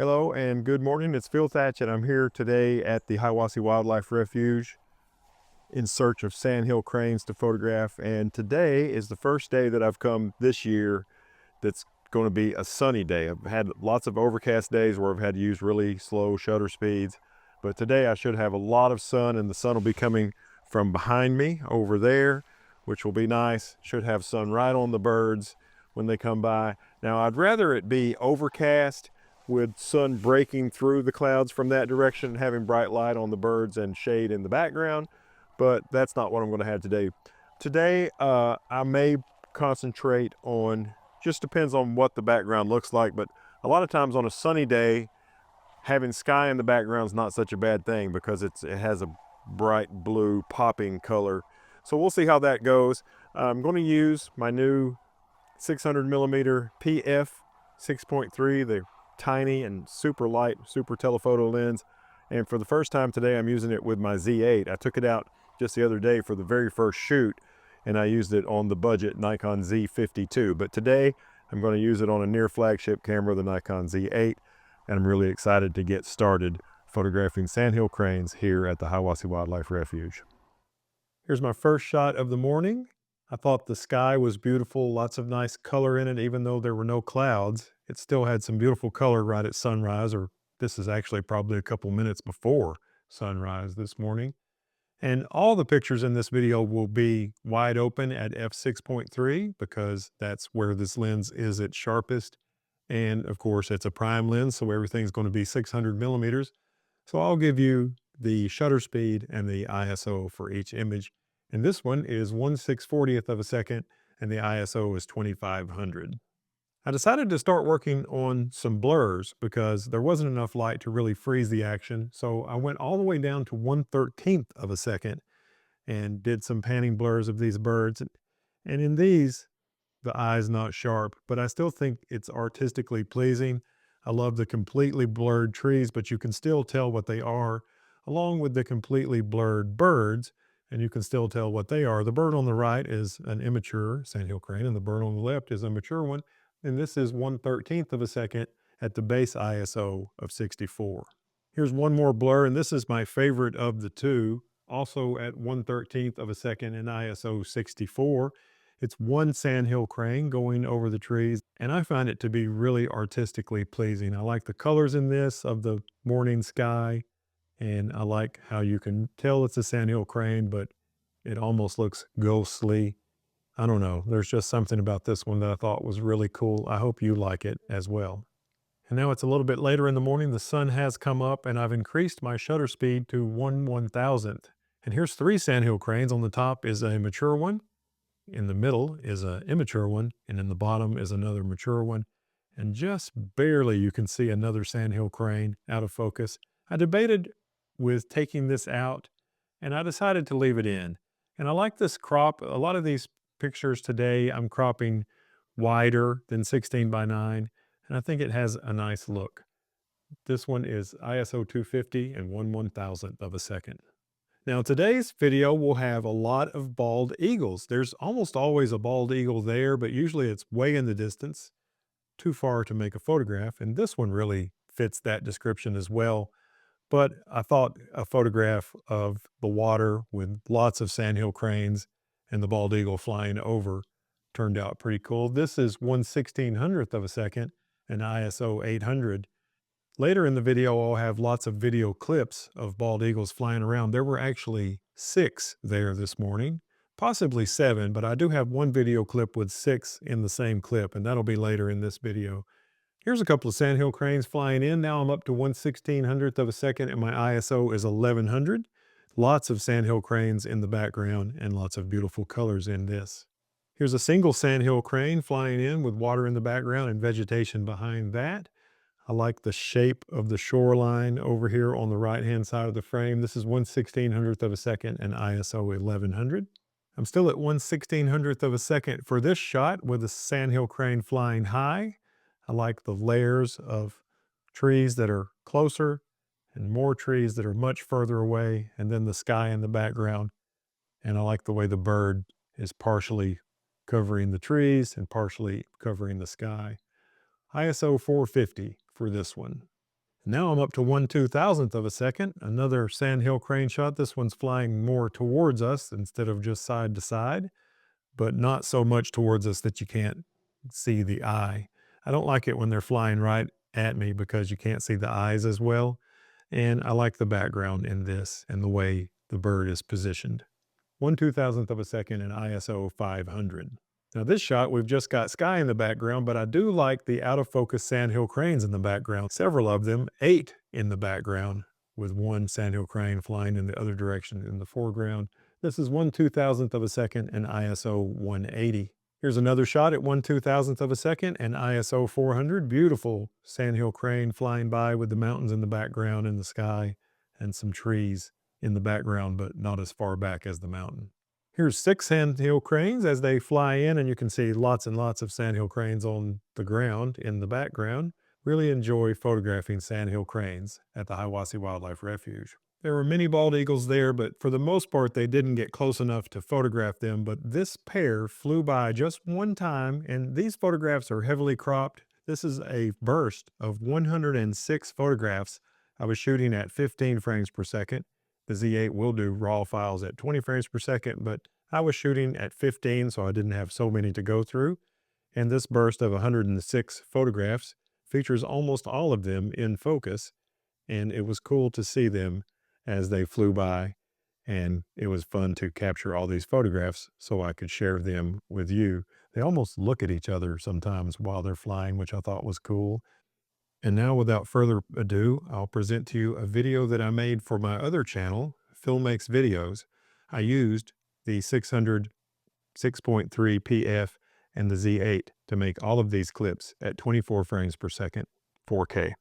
Hello and good morning. It's Phil Thatch, and I'm here today at the Hiwassee Wildlife Refuge in search of sandhill cranes to photograph. And today is the first day that I've come this year that's going to be a sunny day. I've had lots of overcast days where I've had to use really slow shutter speeds, but today I should have a lot of sun, and the sun will be coming from behind me over there, which will be nice. Should have sun right on the birds when they come by. Now, I'd rather it be overcast with sun breaking through the clouds from that direction, having bright light on the birds and shade in the background, but that's not what I'm going to have today. Today, I may concentrate on, just depends on what the background looks like, but a lot of times on a sunny day, having sky in the background is not such a bad thing because it has a bright blue popping color. So we'll see how that goes. I'm going to use my new 600mm PF 6.3, the tiny and super light, super telephoto lens. And for the first time today, I'm using it with my Z8. I took it out just the other day for the very first shoot, and I used it on the budget Nikon Z52. But today, I'm going to use it on a near flagship camera, the Nikon Z8, and I'm really excited to get started photographing sandhill cranes here at the Hiwassee Wildlife Refuge. Here's my first shot of the morning. I thought the sky was beautiful, lots of nice color in it, even though there were no clouds. It still had some beautiful color right at sunrise, or this is actually probably a couple minutes before sunrise this morning. And all the pictures in this video will be wide open at f6.3 because that's where this lens is its sharpest. And of course, it's a prime lens, so everything's going to be 600mm. So I'll give you the shutter speed and the ISO for each image. And this one is 1/640th of a second, and the ISO is 2500. I decided to start working on some blurs because there wasn't enough light to really freeze the action. So I went all the way down to 1/13th of a second and did some panning blurs of these birds. And in these, the eye's not sharp, but I still think it's artistically pleasing. I love the completely blurred trees, but you can still tell what they are, along with the completely blurred birds, and you can still tell what they are. The bird on the right is an immature sandhill crane, and the bird on the left is a mature one. And this is 1/13th of a second at the base ISO of 64. Here's one more blur, and this is my favorite of the two, also at 1/13th of a second and ISO 64. It's one sandhill crane going over the trees, and I find it to be really artistically pleasing. I like the colors in this of the morning sky, and I like how you can tell it's a sandhill crane, but it almost looks ghostly. I don't know. There's just something about this one that I thought was really cool. I hope you like it as well. And now it's a little bit later in the morning. The sun has come up, and I've increased my shutter speed to 1/1000th. And here's three sandhill cranes. On the top is a mature one. In the middle is an immature one, and in the bottom is another mature one. And just barely you can see another sandhill crane out of focus. I debated with taking this out, and I decided to leave it in. And I like this crop. A lot of these pictures today, I'm cropping wider than 16:9, and I think it has a nice look. This one is ISO 250 and 1/1000th of a second. Now, today's video will have a lot of bald eagles. There's almost always a bald eagle there, but usually it's way in the distance, too far to make a photograph. And this one really fits that description as well. But I thought a photograph of the water with lots of sandhill cranes and the bald eagle flying over turned out pretty cool. This is 1/1600th of a second and ISO 800. Later in the video, I'll have lots of video clips of bald eagles flying around. There were actually 6 there this morning, possibly 7, but I do have one video clip with 6 in the same clip, and that'll be later in this video. Here's a couple of sandhill cranes flying in. Now I'm up to 1/1600th of a second, and my ISO is 1100. Lots of sandhill cranes in the background and lots of beautiful colors in this. Here's a single sandhill crane flying in with water in the background and vegetation behind that. I like the shape of the shoreline over here on the right-hand side of the frame. This is 1/1600th of a second and ISO 1100. I'm still at 1/1600th of a second for this shot with a sandhill crane flying high. I like the layers of trees that are closer and more trees that are much further away, and then the sky in the background. And I like the way the bird is partially covering the trees and partially covering the sky. ISO 450 for this one. Now I'm up to 1/2000th of a second, another Sandhill Crane shot. This one's flying more towards us instead of just side to side, but not so much towards us that you can't see the eye. I don't like it when they're flying right at me because you can't see the eyes as well. And I like the background in this and the way the bird is positioned. 1/2000th of a second in ISO 500. Now this shot, we've just got sky in the background, but I do like the out of focus Sandhill Cranes in the background. Several of them, 8 in the background, with one Sandhill Crane flying in the other direction in the foreground. This is 1/2000th of a second in ISO 180. Here's another shot at 1/2000th of a second and ISO 400. Beautiful Sandhill Crane flying by with the mountains in the background and the sky and some trees in the background, but not as far back as the mountain. Here's 6 Sandhill Cranes as they fly in, and you can see lots and lots of Sandhill Cranes on the ground in the background. Really enjoy photographing Sandhill Cranes at the Hiwassee Wildlife Refuge. There were many bald eagles there, but for the most part, they didn't get close enough to photograph them. But this pair flew by just one time, and these photographs are heavily cropped. This is a burst of 106 photographs. I was shooting at 15 frames per second. The Z8 will do raw files at 20 frames per second, but I was shooting at 15, so I didn't have so many to go through. And this burst of 106 photographs features almost all of them in focus, and it was cool to see them as they flew by, and it was fun to capture all these photographs so I could share them with you. They almost look at each other sometimes while they're flying, which I thought was cool. And now, without further ado, I'll present to you a video that I made for my other channel, Phil Makes Videos. I used the 600 6.3 PF and the Z8 to make all of these clips at 24 frames per second, 4K.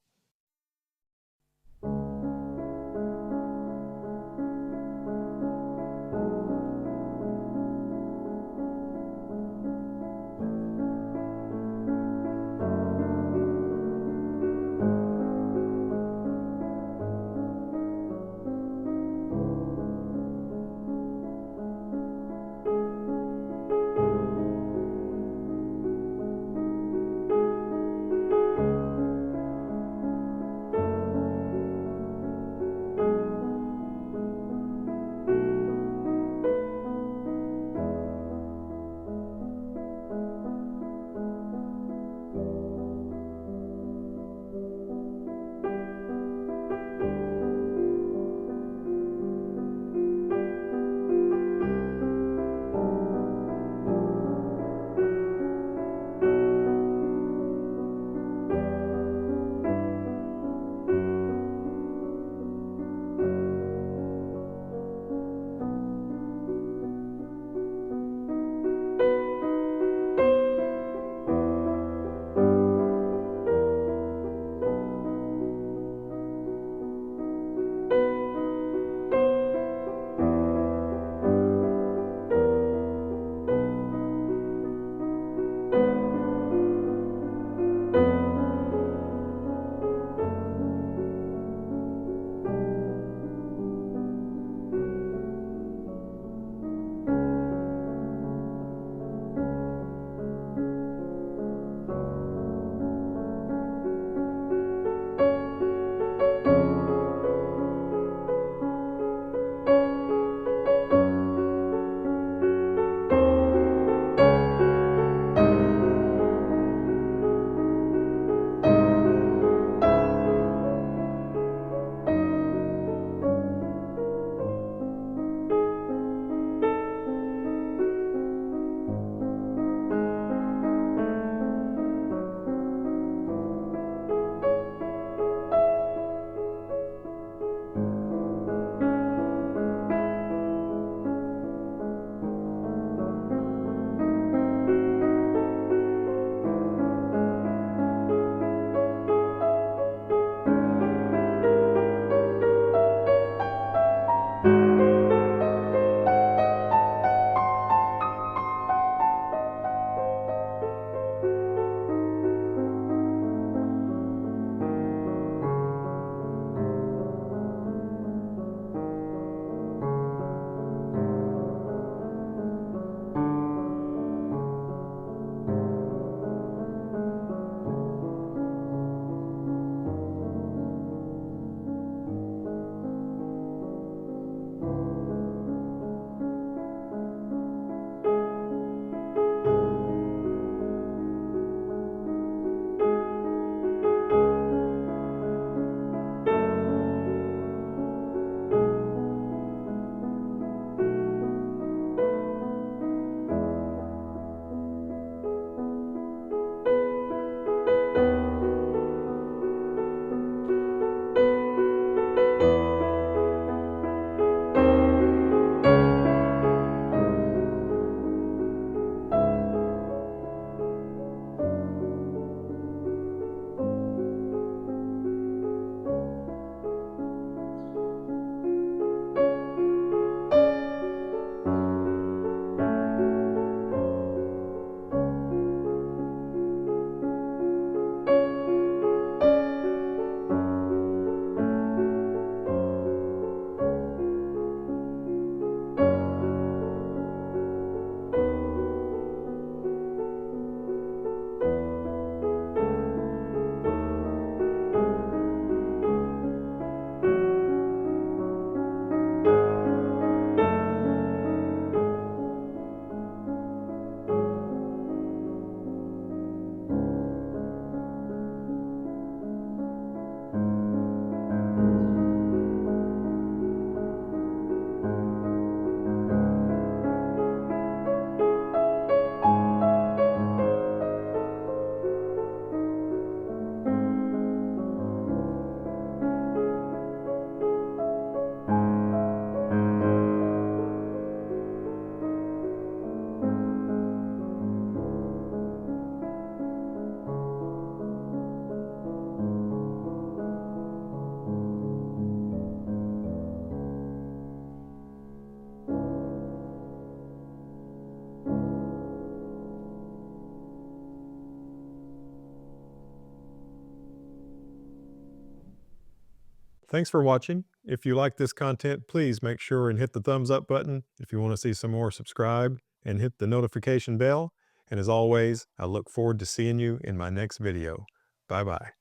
Thanks for watching. If you like this content, please make sure and hit the thumbs up button. If you want to see some more, subscribe and hit the notification bell. And as always, I look forward to seeing you in my next video. Bye-bye.